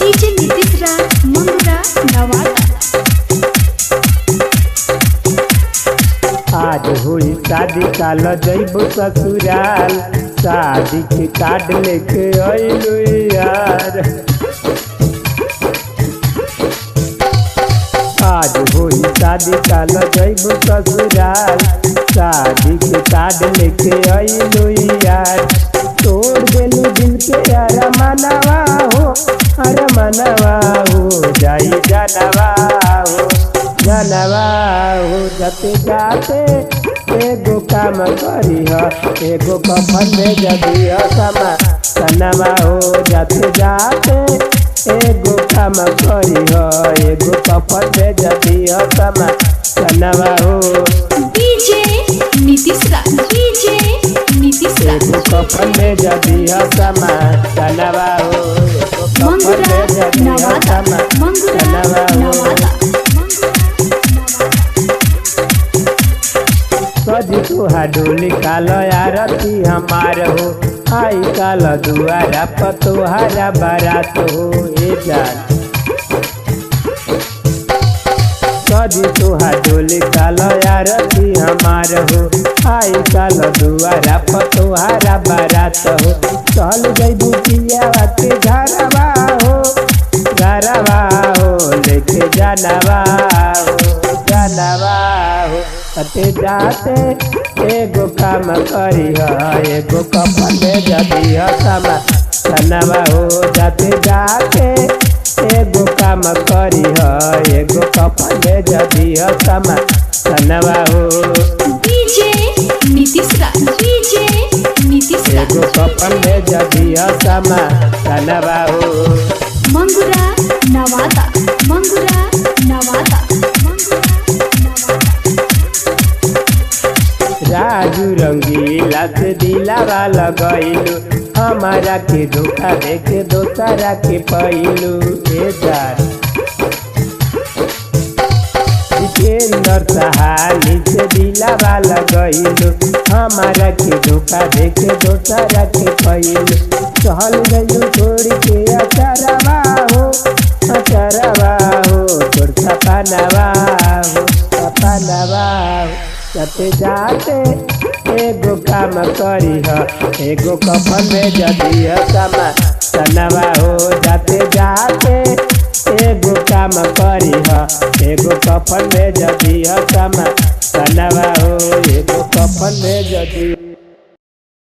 DJ Nitish राज मंगरा नवादा। आज हुई शादी काल जैबू ससुराल, शादी के कार्ड लेके अइलू यार। आज हुई शादी काल जैबू ससुराल, शादी के कार्ड लेके अइलू यार। तोड़ देलू दिल के अरमानवा हो, अरमानवा हो जाई जानवा हो, जानवा हो। जाते जाते एगो काम करी ह, एगो कफन में जदी समा सनवा हो। जाते जाते एगो काम करी ह, एगो कफन में जदी समा सनवा हो। डीजे नीतीश राज, डीजे नीतीश राज। एगो कफन में जदी समा सनवा हो, एगो कफन मंगरा में जदी नवादा, समा मंगरा सनवा हो। नवादा। सजी तुहा डोली काल आरती हमार हो, आई काल दुआरा पर तुहारा बारात हो ए जान। सजी तुहा डोली काल आरती हमार हो, आई काल दुआरा पर तुहारा बारात हो। चल जइबू पियावा के घरवा हो, घरवा हो लेके जानवा हो, जानवा हो। जाते जाते एगो काम करी ह, एगो कफन में जदी समा सनवा हो। जाते जाते एगो काम करी ह, एगो कफन में जदी समा सनवा हो। डीजे नीतीश राज, डीजे नीतीश राज। एगो कफन में जदी समा सनवा हो। मंगरा नवादा, मंगरा नवादा, मंगरा नवादा। राजू रंगीला से दिलावा लगैलू, हमारा के धोखा देके दोसरा के पैलू ए जान। जितेंद्र सहानी से दिलावा लगैलू, हमारा के धोखा देके दोसरा के पैलू। चल गइलू छोड़ के अचरवा हो, अचरवा हो तोर सपनवा हो, सपनवा हो। जाते जाते एगो काम करी ह, एगो कफन में जदी समा सनवा हो। जाते जाते एगो काम करी ह, एगो कफन में जदी समा सनवा हो।